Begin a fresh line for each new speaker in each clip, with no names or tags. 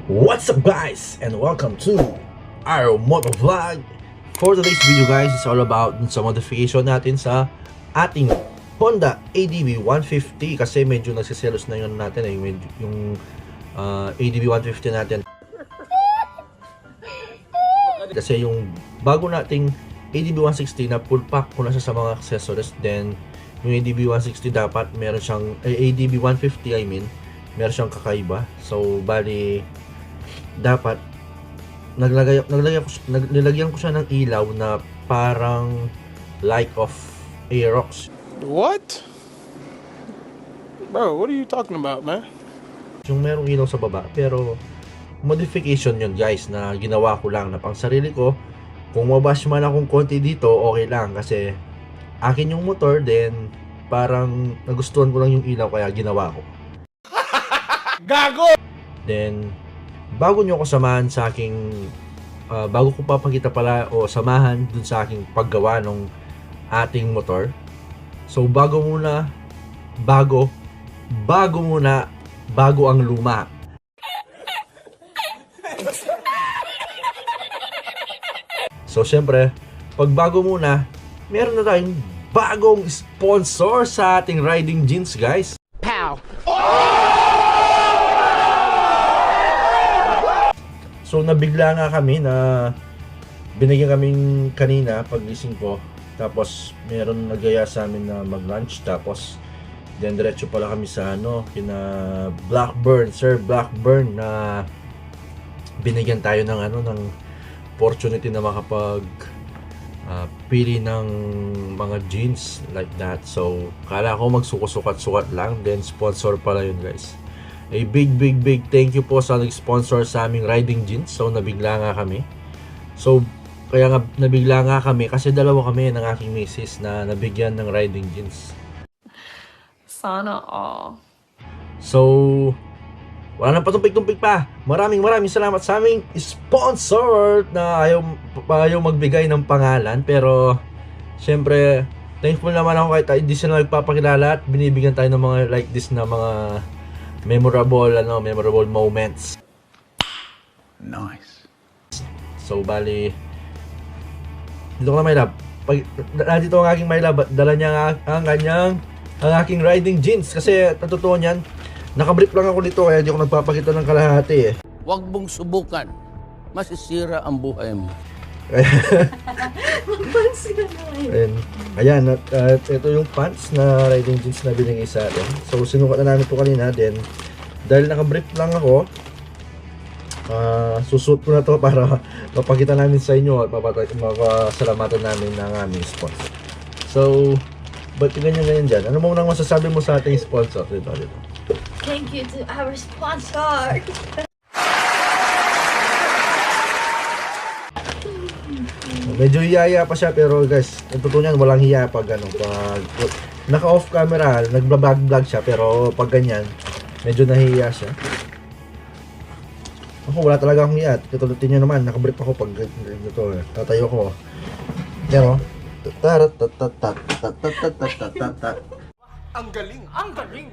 What's up guys and welcome to our moto vlog. For today's video guys, it's all about sa modification natin sa ating Honda ADV 150 kasi medyo nagsiselos na yun natin yung ADV 150 natin. Kasi yung bago nating ADV 160 na full pack ko na siya sa mga accessories, then yung ADV 160 dapat meron siyang ADV 150 meron siyang kakaiba. So bali dapat nilagyan ko siya ng ilaw na parang like of Aerox.
What? Bro, what are you talking about, man?
Yung merong ilaw sa baba, pero modification yun guys na ginawa ko lang na pang sarili ko. Kung mabash man akong konti dito, okay lang kasi akin yung motor, then parang nagustuhan ko lang yung ilaw kaya ginawa ko.
Gago!
Then bago nyo ako samahan sa aking bago ko papakita pala o samahan dun sa aking paggawa ng ating motor. So bago ang luma. So syempre, pag bago muna, meron na tayong bagong sponsor sa ating riding jeans guys.
Pow!
So nabigla nga kami na binigyan kaming kanina paggising ko. Tapos meron nagaya sa amin na mag-lunch. Tapos then diretso pala kami sa kina Blackburn, Sir Blackburn, na binigyan tayo ng ng opportunity na makapag pili ng mga jeans like that. So kala ko magsukat-sukat lang, then sponsor pala yun guys. A big thank you po sa nag-sponsor sa aming riding jeans. So nabigla nga kami. So kaya nga nabigla nga kami kasi dalawa kami ng aking misis na nabigyan ng riding jeans.
Sana all.
So wala nang patumpik-tumpik pa. Maraming salamat sa aming sponsor na ayaw magbigay ng pangalan, pero syempre thankful naman ako kahit hindi sila nagpapakilala at binibigyan tayo ng mga like this na mga memorable moments.
Nice.
So bali dito ko na, my love. Pag nandito ang aking my love, dala niya ang aking riding jeans kasi totoo niyan, nakabrief lang ako dito kaya hindi ako nagpapakita ng kalahati eh.
Huwag mong subukan. Masisira ang buhay mo.
And, ayan, at ito yung pants na riding jeans na binigay sa atin. So sinukat na namin ito kanina, then dahil nakabrief lang ako, susuot ko na to para mapakita namin sa inyo at mapasalamatan namin ng aming sponsor. So ba't ganyan dyan? Ano mo nang masasabi mo sa ating sponsor? Dito.
Thank you to our sponsor.
Medyo hiyaya pa siya, pero guys, ang totoo niyan, walang hiya pag pag naka-off camera, nag-vlog siya, pero pag ganyan, medyo nahihiya siya. Ako, wala talaga akong hiya. Tutulutin niyo naman, nakabrief ako pag ganito, tatayo ko. Yan o.
Ang galing! Ang galing!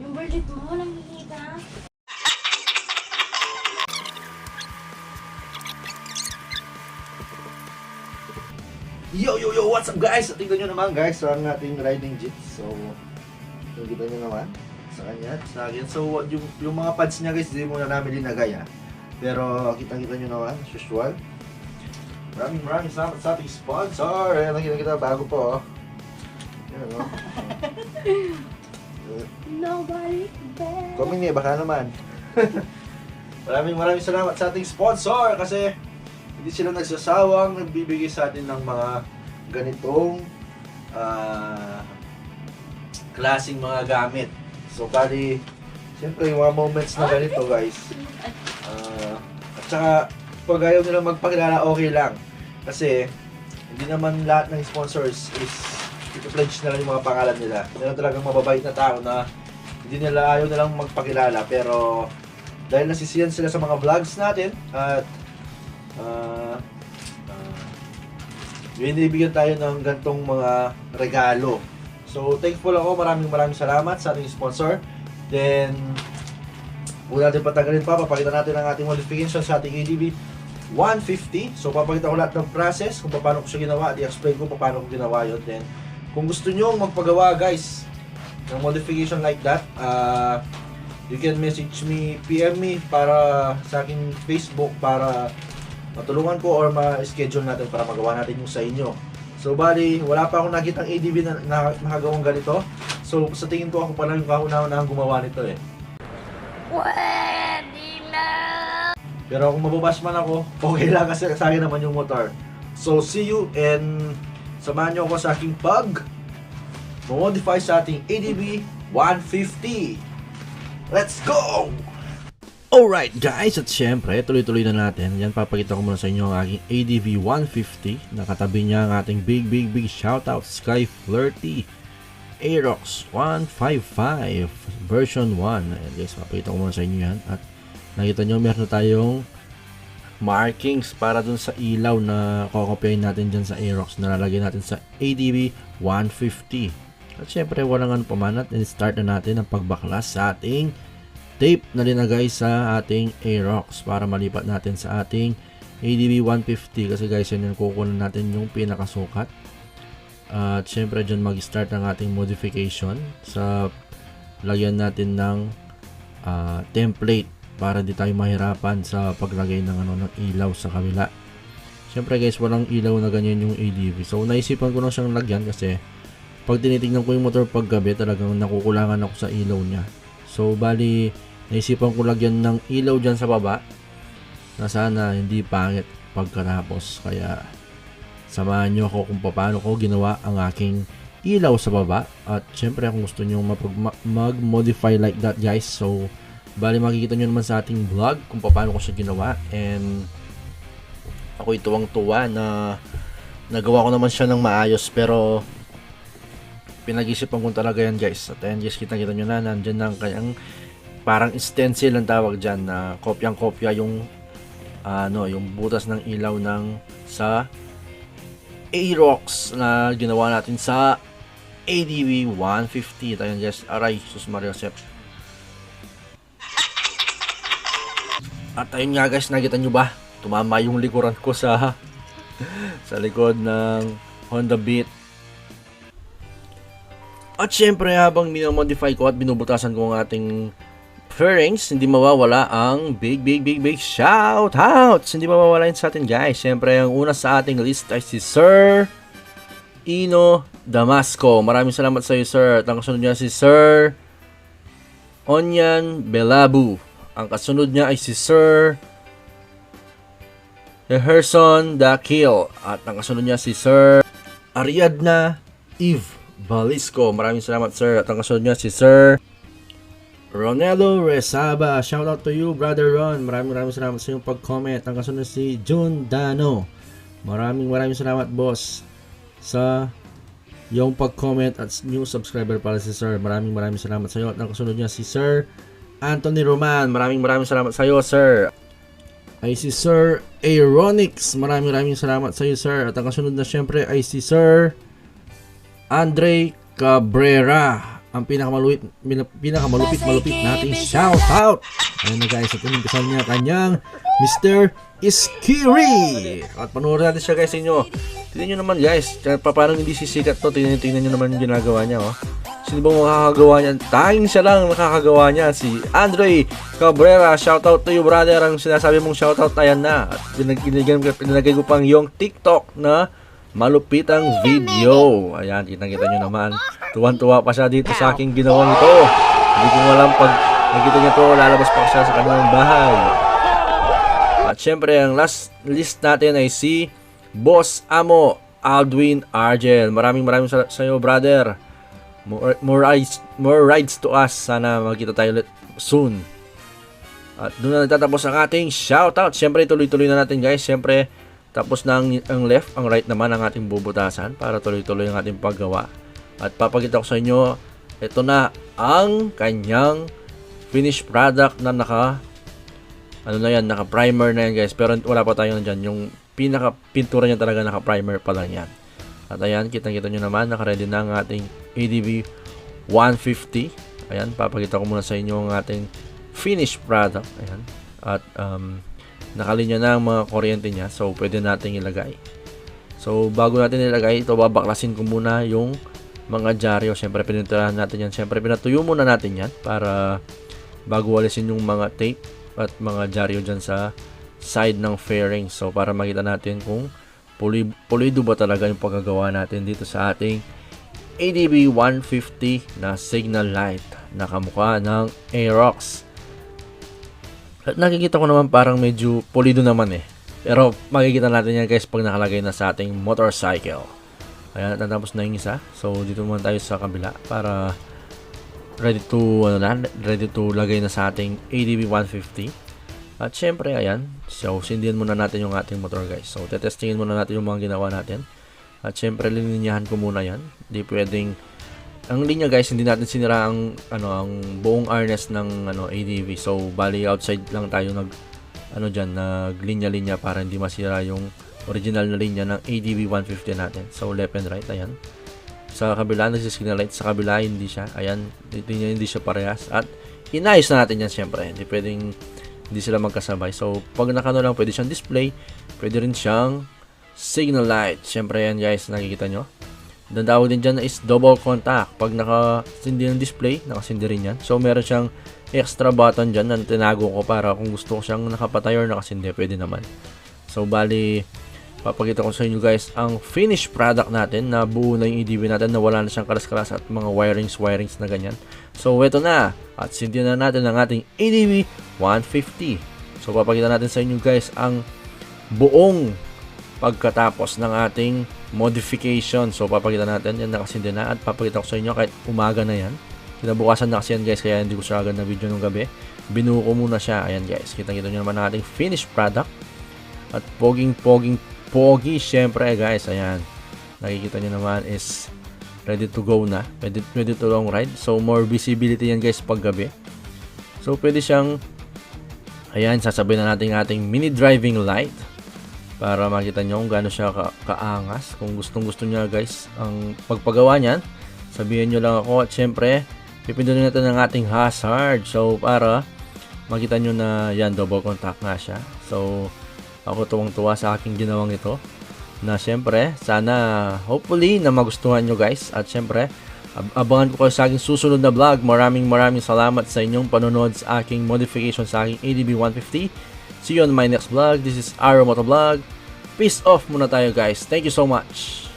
Yung budget mo, walang nakikita.
Yo, what's up guys? Tingnan nyo naman guys, ang ating riding jeans. So, nakikita nyo naman sa kanya, sa akin. So, yung mga pads niya guys, hindi muna namin linagay pero kita-kita nyo naman, as usual. Maraming salamat sa ating sponsor. Ayan, nakita bago po. Ayan,
Nobody better.
Coming baka naman. Maraming salamat sa ating sponsor kasi hindi sila nagsasawang nagbibigay sa atin ng mga ganitong klaseng mga gamit. So bali, siyempre yung mga moments na ganito guys, at saka pag ayaw nila magpakilala, okay lang kasi hindi naman lahat ng sponsors is i-pledge na lang yung mga pangalan nila. Meron talagang mababait na tao na hindi nila ayaw nilang magpakilala, pero dahil nasisiyan sila sa mga vlogs natin at binibigyan tayo ng gantong mga regalo. So, thankful ako. Maraming salamat sa ating sponsor. Then, huwag natin patagalin pa. Papakita natin ang ating modification sa ating ADB 150. So, papakita ko lahat ng process kung paano ko siya ginawa. I-explain ko paano ko ginawa yun. Then, kung gusto nyo magpagawa, guys, ng modification like that, you can message me, PM me para sa aking Facebook para matulungan ko or ma-schedule natin para magawa natin yung sa inyo. So, bali, wala pa akong nakitang ADB na nakagawang ganito. So, sa tingin ko ako pa lang yung kauna-unahang gumawa nito eh. Pero kung mabubash man ako, okay lang kasi sa akin naman yung motor. So, see you and samahan nyo ako sa aking modify sa ating ADB 150. Let's go! Alright guys, at syempre, tuloy-tuloy na natin. Yan, papakita ko muna sa inyo ang aking ADV 150. Nakatabi niya ang ating big shoutout Sky Flirty Aerox 155 version 1. Ayan guys, papakita ko muna sa inyo yan. At nakita nyo, meron na tayong markings para dun sa ilaw na kokopyahin natin dyan sa Aerox. Nalalagay natin sa ADV 150. At syempre, walang ano pamanat. And start na natin ang pagbaklas sa ating tape na linagay sa ating Aerox para malipat natin sa ating ADB 150 kasi guys yun yung kukunan natin yung pinakasukat. At syempre dyan mag-start ang ating modification sa lagyan natin ng template para di tayo mahirapan sa paglagay ng ng ilaw sa kabila. Syempre guys, walang ilaw na ganyan yung ADB, so naisipan ko na siyang lagyan kasi pag tinitingnan ko yung motor paggabi talagang nakukulangan ako sa ilaw niya. So bali, naisipan ko lagyan ng ilaw dyan sa baba na sana hindi pangit pagkatapos. Kaya samahan nyo ako kung paano ko ginawa ang aking ilaw sa baba. At syempre kung gusto nyo mag-modify like that guys, so bali makikita nyo naman sa ating vlog kung paano ko siya ginawa. And ako tuwang-tuwa na nagawa ko naman siya ng maayos, pero pinag-isipan ko talaga yan guys. At ayan guys, kita-kita nyo na nandyan ng kanyang parang stencil ang tawag dyan, na kopyang-kopya yung yung butas ng ilaw ng sa Aerox na ginawa natin sa ADB 150. Ayan guys, aray, sus Mario Sep. At ayun nga guys, nakita nyo ba? Tumama yung likuran ko sa likod ng Honda Beat. At syempre habang minamodify ko at binubutasan ko ang ating fairings, hindi mawawala ang big shoutouts. Hindi mawawala yun sa atin guys. Syempre ang una sa ating list ay si Sir Ino Damasco. Maraming salamat sa iyo sir. At ang kasunod niya si Sir Onyan Belabu. Ang kasunod niya ay si Sir Herson Dakil. At ang kasunod niya si Sir Ariadna Eve Balisco. Maraming salamat sir. At ang kasunod niya si Sir Ronelo Resaba. Shout out to you brother Ron. Maraming salamat sa iyong pag-comment. Ang kasunod si June Dano. Maraming salamat boss sa iyong pag-comment at new subscriber para si sir. Maraming salamat sa iyo. At ang kasunod niya si Sir Anthony Roman. Maraming salamat sa iyo sir. Ay si Sir Aeronix. Maraming salamat sa iyo sir. At ang kasunod na syempre ay si Sir Andre Cabrera. Ang pinakamalupit nating shoutout. Ayun na guys, at inimpisan niya kanyang Mr. Iskiri. At panoorin natin siya guys sa inyo. Tingnan nyo naman guys, paano hindi sisikat to. Tingnan nyo naman yung ginagawa niya. Oh. Sino bang makakagawa niya? Tanging siya lang makakagawa niya. Si Andre Cabrera. Shoutout to you brother. Ang sinasabi mong shoutout, ayan na. At pinagay ko pang yung TikTok na malupitang video. Ayan, kita nyo naman. Tuwan-tuwa pa siya dito sa aking ginawang ito. Hindi ko alam pag nakita niya to, lalabas pa siya sa kanilang bahay. At syempre, ang last list natin ay si Boss Amo Aldwin Argel. Maraming sa iyo brother. More rides to us. Sana magkita tayo ulit soon. At doon na nagtatapos ang ating shoutout. Syempre, tuloy-tuloy na natin guys. Syempre, tapos na ang left, ang right naman ang ating bubutasan para tuloy-tuloy ang ating paggawa. At papakita ko sa inyo, ito na ang kanyang finished product na naka primer na yan guys. Pero wala pa tayo dyan, yung pinaka pintura niya talaga, naka primer pa lang yan. At ayan, kitang-kita nyo naman, naka-ready na ang ating ADB 150. Ayan, papakita ko muna sa inyo ang ating finished product. Ayan. At nakalinya na ang mga kuryente niya, so pwede nating ilagay. So bago natin ilagay ito, babaklasin ko muna yung mga dyaryo. Siyempre pininturahan natin yan. Siyempre pinatuyo muna natin yan para bago walisin yung mga tape at mga dyaryo dyan sa side ng fairing. So para makita natin kung pulido ba talaga yung paggagawa natin dito sa ating ADB 150 na signal light na kamukha ng Aerox. At nakikita ko naman parang medyo pulido naman eh. Pero makikita natin yan guys pag nakalagay na sa ating motorcycle. Ayan, natapos na yung isa. So dito muna tayo sa kabila para ready to lagay na sa ating ADB 150. At syempre ayan, so sindihan muna natin yung ating motor guys. So tetestingin muna natin yung mga ginawa natin. At syempre lininyahan ko muna yan. Hindi pwedeng ang linya guys, hindi natin sinira ang ang buong harness ng ADB. So bali outside lang tayo naglinya-linya para hindi masira yung original na linya ng ADB 150 natin. So left and right, ayan. Sa kabila nagsisignal light, sa kabila hindi siya. Ayan, hindi siya parehas. At inayos na natin yan syempre. Hindi sila magkasabay. So pag nakano lang, pwede siyang display, pwede rin siyang signal light. Syempre yan guys, nakikita nyo. Ang tawag din dyan is double contact. Pag nakasindi ng display, nakasindi rin yan. So meron siyang extra button dyan na tinago ko para kung gusto ko siyang nakapatay or nakasindi, pwede naman. So bali, papakita ko sa inyo guys ang finished product natin na buo na yung ADB natin, na wala na siyang kalas-kalas at mga wirings na ganyan. So ito na, at sindihan na natin ang ating ADB 150. So papakita natin sa inyo guys ang buong pagkatapos ng ating modification. So papakita natin yan, nakasindi na, at papakita ko sa inyo kahit umaga na yan. Kinabukasan na kasi yan guys, kaya hindi ko siya agad na video nung gabi. Binuo ko muna siya. Ayan guys, kita-kita nyo naman ang ating finished product. At pogi syempre guys. Ayan, nakikita nyo naman is ready to go na. Ready to long ride. So more visibility yan guys pag gabi. So pwede siyang, ayan, sasabihin na natin ating mini driving light para makita nyo kung gaano siya kaangas. Kung gustong-gusto niya guys ang pagpagawa niyan, sabihin nyo lang ako. At syempre pipindutin natin ang ating hazard. So para makita nyo na yan, double contact nga siya. So ako tuwang-tuwa sa aking ginawang ito, na syempre sana hopefully na magustuhan nyo guys. At syempre abangan ko kayo sa aking susunod na vlog. Maraming salamat sa inyong panonood sa aking modification sa aking ADB 150. See you on my next vlog. This is Arrow Motovlog. Peace off muna tayo guys. Thank you so much.